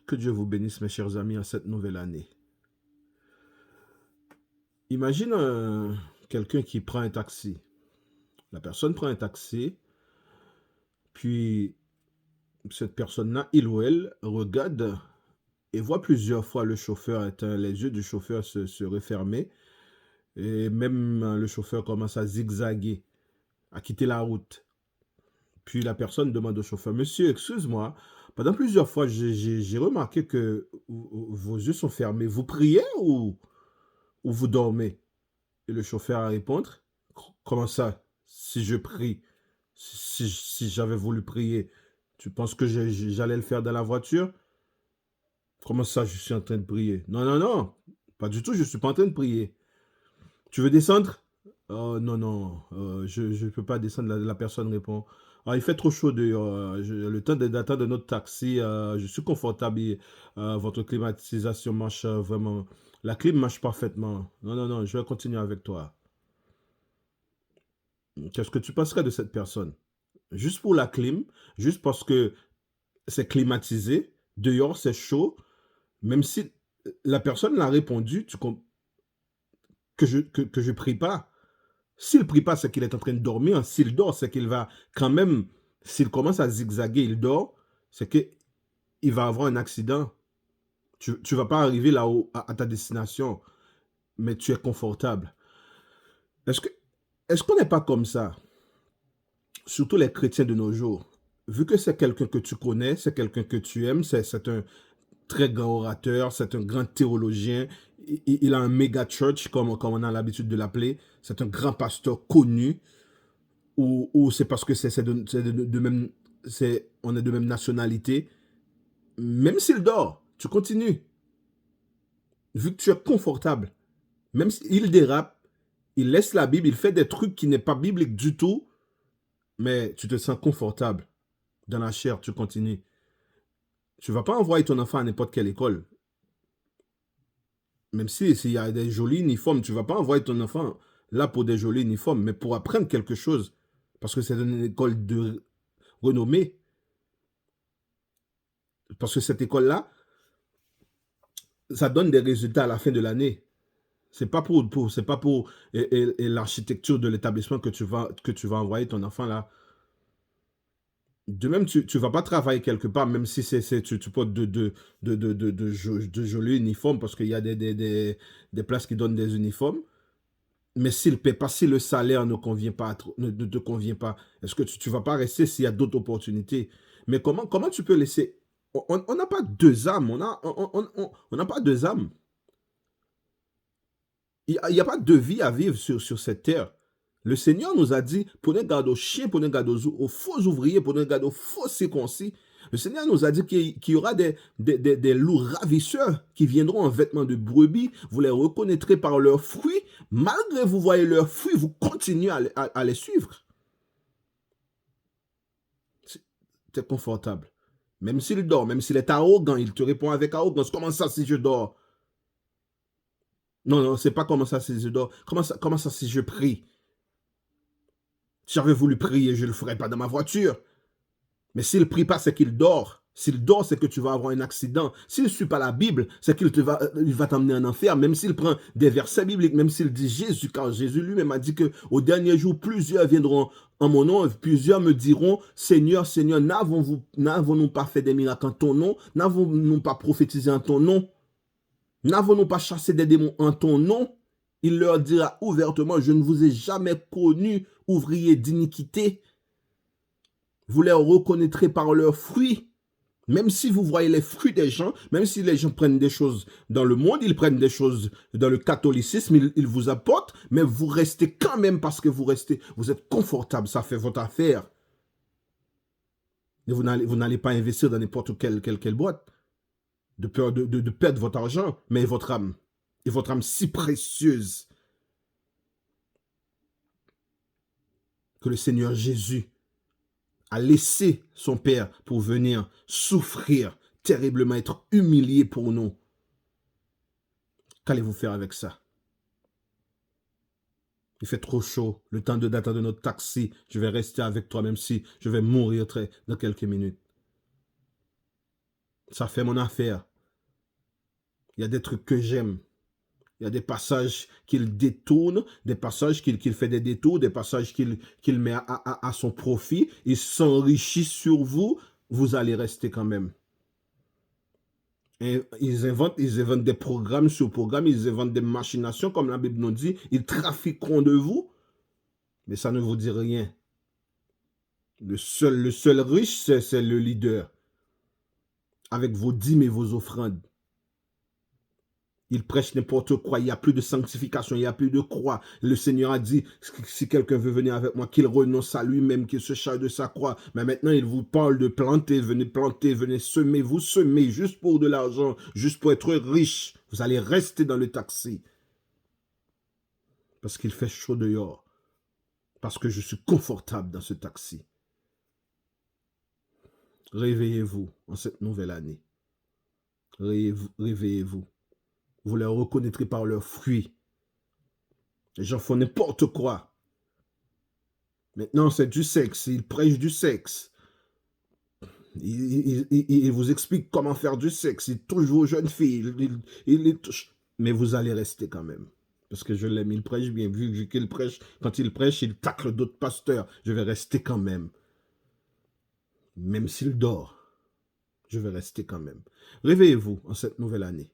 Que Dieu vous bénisse, mes chers amis, en cette nouvelle année. Imagine quelqu'un qui prend un taxi. La personne prend un taxi, puis cette personne-là, il ou elle, regarde et voit plusieurs fois le chauffeur éteint, les yeux du chauffeur se refermer, et même le chauffeur commence à zigzaguer, à quitter la route. Puis la personne demande au chauffeur, Monsieur, excuse-moi, pendant plusieurs fois, j'ai remarqué que vos yeux sont fermés. Vous priez ou vous dormez? Et le chauffeur à répondre, comment ça, si je prie, si j'avais voulu prier, tu penses que j'allais le faire dans la voiture? Comment ça, je suis en train de prier? Non, non, non, pas du tout, je ne suis pas en train de prier. Tu veux descendre? Oh, non, non, je ne peux pas descendre. La personne répond, ah, il fait trop chaud dehors, le temps d'attendre notre taxi, je suis confortable, votre climatisation marche vraiment, la clim marche parfaitement. Non, non, non, je vais continuer avec toi. Qu'est-ce que tu penserais de cette personne? Juste pour la clim, juste parce que c'est climatisé, dehors c'est chaud, même si la personne l'a répondu que je prie pas. S'il prie pas, c'est qu'il est en train de dormir. S'il dort, c'est qu'il va quand même, s'il commence à zigzaguer, il dort, c'est qu'il va avoir un accident. Tu ne vas pas arriver là-haut à ta destination, mais tu es confortable. Est-ce que est-ce qu'on n'est pas comme ça? Surtout les chrétiens de nos jours. Vu que c'est quelqu'un que tu connais, c'est quelqu'un que tu aimes, c'est un très grand orateur, c'est un grand théologien, il a un méga church, comme on a l'habitude de l'appeler, c'est un grand pasteur connu, ou c'est parce que c'est de même, on est de même nationalité, même s'il dort, tu continues, vu que tu es confortable, même s'il dérape, il laisse la Bible, il fait des trucs qui n'est pas biblique du tout, mais tu te sens confortable dans la chair, tu continues. Tu ne vas pas envoyer ton enfant à n'importe quelle école. Même s'il y a des jolis uniformes, tu ne vas pas envoyer ton enfant là pour des jolis uniformes, mais pour apprendre quelque chose. Parce que c'est une école de renommée. Parce que cette école-là, ça donne des résultats à la fin de l'année. C'est pas c'est pas pour l'architecture de l'établissement que tu vas envoyer ton enfant là. De même, tu ne vas pas travailler quelque part, même si tu portes de jolis uniformes, parce qu'il y a des places qui donnent des uniformes. Mais s'il ne paie pas, si le salaire ne convient pas, ne te convient pas, est-ce que tu ne vas pas rester s'il y a d'autres opportunités? Mais comment tu peux laisser... On n'a pas deux âmes, on n'a pas deux âmes. Il n'y a pas deux vies à vivre sur cette terre. Le Seigneur nous a dit, prenez garde aux chiens, prenez garde aux faux ouvriers, prenez garde aux faux circoncis. Le Seigneur nous a dit qu'il y aura des loups ravisseurs qui viendront en vêtements de brebis. Vous les reconnaîtrez par leurs fruits. Malgré vous voyez leurs fruits, vous continuez à les suivre. C'est confortable. Même s'il dort, même s'il est arrogant, il te répond avec arrogance. Comment ça si je dors? Non, non, c'est pas comment ça si je dors. Comment ça si je prie? Si j'avais voulu prier, je ne le ferais pas dans ma voiture. Mais s'il ne prie pas, c'est qu'il dort. S'il dort, c'est que tu vas avoir un accident. S'il ne suit pas la Bible, c'est qu'il va t'emmener en enfer. Même s'il prend des versets bibliques, même s'il dit Jésus, car Jésus lui-même a dit qu'au dernier jour, plusieurs viendront en mon nom, plusieurs me diront, Seigneur, Seigneur, n'avons-nous pas fait des miracles en ton nom? N'avons-nous pas prophétisé en ton nom? N'avons-nous pas chassé des démons en ton nom? Il leur dira ouvertement, je ne vous ai jamais connu, ouvriers d'iniquité. Vous les reconnaîtrez par leurs fruits. Même si vous voyez les fruits des gens, même si les gens prennent des choses dans le monde, ils prennent des choses dans le catholicisme, ils vous apportent, mais vous restez quand même parce que vous êtes confortable, ça fait votre affaire. Et vous n'allez pas investir dans n'importe quelle boîte, de peur de perdre votre argent, mais votre âme. Et votre âme si précieuse que le Seigneur Jésus a laissé son Père pour venir souffrir terriblement, être humilié pour nous. Qu'allez-vous faire avec ça? Il fait trop chaud, le temps d'attendre notre taxi, je vais rester avec toi même si je vais mourir dans quelques minutes. Ça fait mon affaire. Il y a des trucs que j'aime. Il y a des passages qu'il détourne, des passages qu'il fait des détours, des passages qu'il met à son profit. Il s'enrichit sur vous. Vous allez rester quand même. Et ils inventent des programmes sur programmes, ils inventent des machinations, comme la Bible nous dit. Ils trafiqueront de vous, mais ça ne vous dit rien. Le seul riche, c'est le leader. Avec vos dîmes et vos offrandes. Il prêche n'importe quoi, il n'y a plus de sanctification, il n'y a plus de croix. Le Seigneur a dit, si quelqu'un veut venir avec moi, qu'il renonce à lui-même, qu'il se charge de sa croix. Mais maintenant, il vous parle de planter, venez semer, vous semez juste pour de l'argent, juste pour être riche. Vous allez rester dans le taxi. Parce qu'il fait chaud dehors. Parce que je suis confortable dans ce taxi. Réveillez-vous en cette nouvelle année. Réveillez-vous. Vous les reconnaîtrez par leurs fruits. Les gens font n'importe quoi. Maintenant, c'est du sexe. Ils prêchent du sexe. Ils vous expliquent comment faire du sexe. Ils touchent vos jeunes filles. Ils les touchent. Mais vous allez rester quand même. Parce que je l'aime. Il prêche bien. Vu qu'il prêche, quand il prêche, il tacle d'autres pasteurs. Je vais rester quand même. Même s'il dort, je vais rester quand même. Réveillez-vous en cette nouvelle année.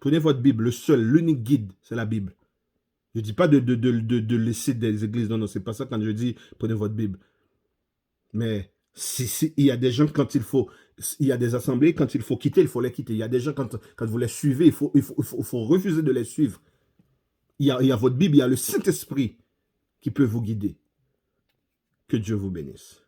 Prenez votre Bible. Le seul, l'unique guide, c'est la Bible. Je ne dis pas de laisser des églises. Non, c'est pas ça quand je dis prenez votre Bible. Mais il y a des gens quand il y a des assemblées, quand il faut quitter, il faut les quitter. Il y a des gens quand vous les suivez, il faut refuser de les suivre. Il y a votre Bible, il y a le Saint-Esprit qui peut vous guider. Que Dieu vous bénisse.